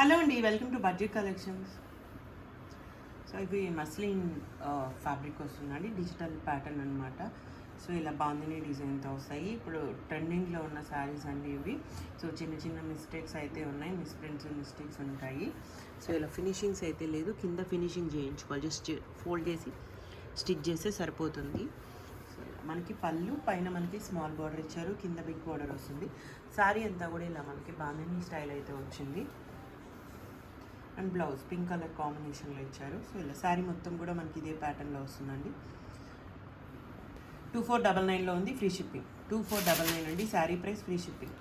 Hello అండి, welcome to budget collections. So ఇవి muslin fabric వస్తుందండి, డిజిటల్ ప్యాటర్న్ అనమాట. సో ఇలా బాందిని డిజైన్తో వస్తాయి. ఇప్పుడు ట్రెండింగ్లో ఉన్న శారీస్ అండి ఇవి. సో చిన్న చిన్న మిస్టేక్స్ అయితే ఉన్నాయి, మిస్టేక్స్ ఉంటాయి. సో ఇలా ఫినిషింగ్స్ అయితే లేదు, కింద ఫినిషింగ్ చేయించుకోవాలి. జస్ట్ ఫోల్డ్ చేసి స్టిచ్ చేస్తే సరిపోతుంది. సో మనకి పళ్ళు పైన మనకి స్మాల్ బార్డర్ ఇచ్చారు, కింద బిగ్ బార్డర్ వస్తుంది. శారీ అంతా కూడా ఇలా మనకి బాందిని స్టైల్ అయితే వచ్చింది. అండ్ బ్లౌజ్ పింక్ కలర్ కాంబినేషన్లో ఇచ్చారు. సో ఇలా శారీ మొత్తం కూడా మనకి ఇదే ప్యాటర్న్లో వస్తుందండి. 2499లో ఉంది, ఫ్రీ షిప్పింగ్. 2499 అండి sari price, free shipping.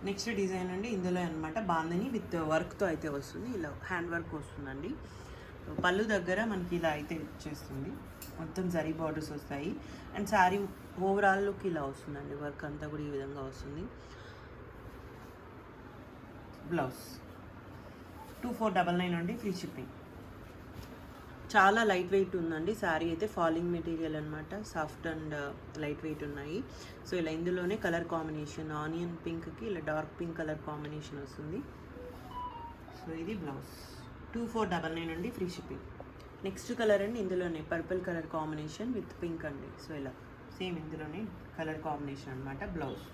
Next design అండి ఇందులో అనమాట, బాందని విత్ వర్క్తో అయితే వస్తుంది. ఇలా హ్యాండ్ వర్క్ వస్తుందండి. పళ్ళు దగ్గర మనకి ఇలా అయితే ఇచ్చేస్తుంది, మొత్తం జరీ బార్డర్స్ వస్తాయి. అండ్ శారీ ఓవరాల్ లుక్ ఇలా వస్తుందండి, వర్క్ అంతా కూడా ఈ విధంగా వస్తుంది. బ్లౌజ్ 2499 అండి, ఫ్రీ షిప్పింగ్. చాలా లైట్ వెయిట్ ఉందండి శారీ అయితే, ఫాలింగ్ మెటీరియల్ అనమాట, సాఫ్ట్ అండ్ లైట్ వెయిట్ ఉన్నాయి. సో ఇలా ఇందులోనే కలర్ కాంబినేషన్ ఆనియన్ పింక్కి ఇలా డార్క్ పింక్ కలర్ కాంబినేషన్ వస్తుంది. సో ఇది బ్లౌజ్ 2499 అండి, ఫ్రీ షిప్పింగ్. నెక్స్ట్ కలర్ అండి ఇందులోనే purple colour combination with pink అండి. సో ఇలా సేమ్ ఇందులోనే కలర్ కాంబినేషన్ అనమాట. Blouse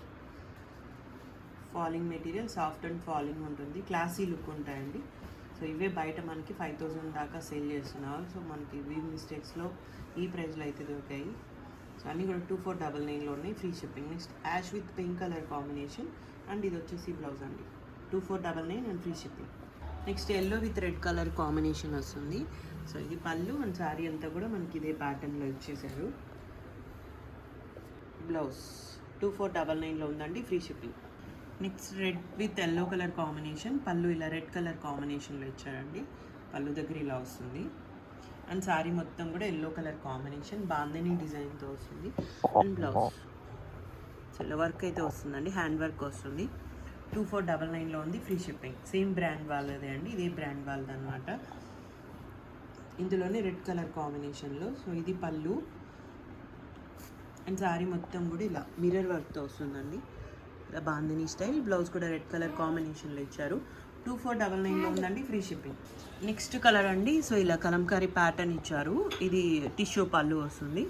falling material, soft and falling ఉంటుంది, క్లాసీ లుక్ ఉంటాయండి. సో ఇవే బయట మనకి 5000 దాకా సేల్ చేస్తున్నారు. సో మనకి వీవ్ మిస్టేక్స్లో ఈ ప్రైస్లో అయితే దొరికాయి. సో అన్నీ కూడా 2499లో ఉన్నాయి, free shipping. Next ash with pink colour combination and ఇది వచ్చేసి బ్లౌజ్ అండి, 2499 and free shipping. Next yellow with red colour combination వస్తుంది. సో ఇది పళ్ళు అండ్ శారీ అంతా కూడా మనకి ఇదే ప్యాటర్న్లో ఇచ్చేసారు. బ్లౌజ్ 2499లో ఉందండి, free shipping. Next red with yellow colour combination, పళ్ళు ఇలా రెడ్ కలర్ కాంబినేషన్లో ఇచ్చారండి. పళ్ళు దగ్గర ఇలా వస్తుంది. అండ్ శారీ మొత్తం కూడా ఎల్లో కలర్ కాంబినేషన్ బాందిని డిజైన్తో వస్తుంది. అండ్ బ్లౌజ్ చాలా వర్క్ అయితే వస్తుందండి, హ్యాండ్ వర్క్ వస్తుంది. 2499లో ఉంది, ఫ్రీ షిప్పింగ్. సేమ్ బ్రాండ్ వాళ్ళదే అండి, ఇదే బ్రాండ్ వాళ్ళది అనమాట. ఇందులోనే రెడ్ కలర్ కాంబినేషన్లో. సో ఇది పళ్ళు అండ్ శారీ మొత్తం కూడా ఇలా మిర్రర్ వర్క్తో వస్తుందండి, బాందిని స్టైల్. బ్లౌజ్ కూడా రెడ్ కలర్ కాంబినేషన్లో ఇచ్చారు. 2499లో ఉందండి, ఫ్రీ షిప్పింగ్. నెక్స్ట్ కలర్ అండి, సో ఇలా కలంకారీ ప్యాటర్న్ ఇచ్చారు. ఇది టిష్యూ పళ్ళు వస్తుంది.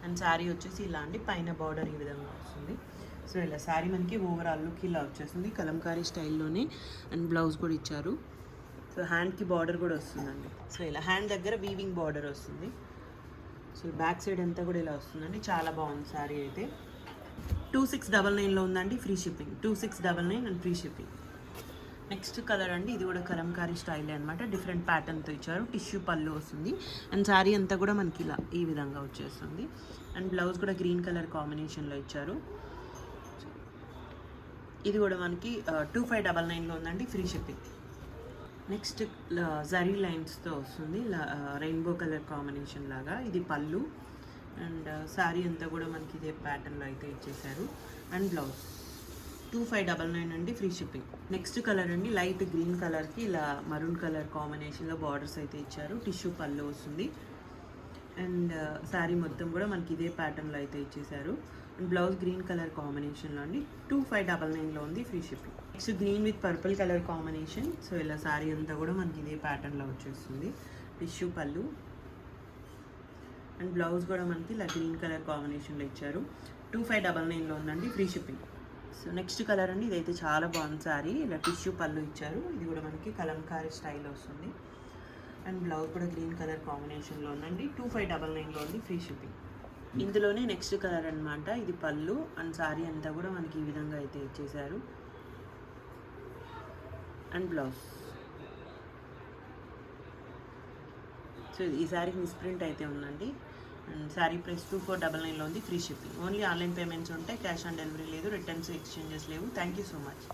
అండ్ శారీ వచ్చేసి ఇలా అండి, పైన బార్డర్ ఈ విధంగా వస్తుంది. సో ఇలా శారీ మనకి ఓవరాల్ లుక్ ఇలా వచ్చేస్తుంది కలంకారీ స్టైల్లోనే. అండ్ బ్లౌజ్ కూడా ఇచ్చారు. సో హ్యాండ్కి బార్డర్ కూడా వస్తుందండి. సో ఇలా హ్యాండ్ దగ్గర వీవింగ్ బార్డర్ వస్తుంది. సో బ్యాక్ సైడ్ అంతా కూడా ఇలా వస్తుందండి, చాలా బాగుంది శారీ అయితే. 2699లో ఉందండి, free shipping. 2699 and free shipping. Next colour అండి, ఇది కూడా కలంకారీ స్టైల్ అనమాట, డిఫరెంట్ ప్యాటర్న్తో ఇచ్చారు. టిష్యూ పళ్ళు వస్తుంది. అండ్ శారీ అంతా కూడా మనకి ఇలా ఈ విధంగా వచ్చేస్తుంది. అండ్ బ్లౌజ్ కూడా గ్రీన్ కలర్ కాంబినేషన్లో ఇచ్చారు. ఇది కూడా మనకి 2599లో ఉందండి, ఫ్రీ షిప్పింగ్. నెక్స్ట్ జరీ లైన్స్తో వస్తుంది, రెయిన్బో కలర్ కాంబినేషన్ లాగా. ఇది పళ్ళు అండ్ శారీ అంతా కూడా మనకి ఇదే ప్యాటర్న్లో అయితే ఇచ్చేసారు. అండ్ బ్లౌజ్ 2599 అండి, ఫ్రీ షిప్పింగ్. నెక్స్ట్ కలర్ అండి, లైట్ గ్రీన్ కలర్కి ఇలా మరూన్ కలర్ కాంబినేషన్లో బార్డర్స్ అయితే ఇచ్చారు. టిష్యూ పళ్ళు వస్తుంది. అండ్ శారీ మొత్తం కూడా మనకి ఇదే ప్యాటర్న్లో అయితే ఇచ్చేసారు. అండ్ బ్లౌజ్ గ్రీన్ కలర్ కాంబినేషన్లో అండి, 2599లో ఉంది, free shipping. Next green with purple colour combination. So ఇలా శారీ అంతా కూడా మనకి ఇదే ప్యాటర్న్లో వచ్చేస్తుంది. టిష్యూ పళ్ళు అండ్ బ్లౌజ్ కూడా మనకి ఇలా గ్రీన్ కలర్ కాంబినేషన్లో ఇచ్చారు. 2599లో ఉందండి, free shipping. So next colour అండి, ఇదైతే చాలా బాగుంది శారీ, ఇలా టిష్యూ పళ్ళు ఇచ్చారు. ఇది కూడా మనకి కలంకారీ స్టైల్ వస్తుంది. అండ్ బ్లౌజ్ కూడా గ్రీన్ కలర్ కాంబినేషన్లో ఉందండి, 2599లో ఉంది, ఫ్రీ షిప్పింగ్. ఇందులోనే నెక్స్ట్ కలర్ అనమాట, ఇది పళ్ళు అండ్ శారీ అంతా కూడా మనకి ఈ విధంగా అయితే ఇచ్చేసారు. And blouse. సో ఈ శారీకి మిస్ప్రింట్ అయితే ఉందండి. అండ్ శారీ ప్రైస్ 2499లో ఉంది, free shipping. Only online payments ఉంటాయి, క్యాష్ ఆన్ డెలివరీ లేదు, రిటర్న్స్ ఎక్స్చేంజెస్ లేవు. Thank you so much.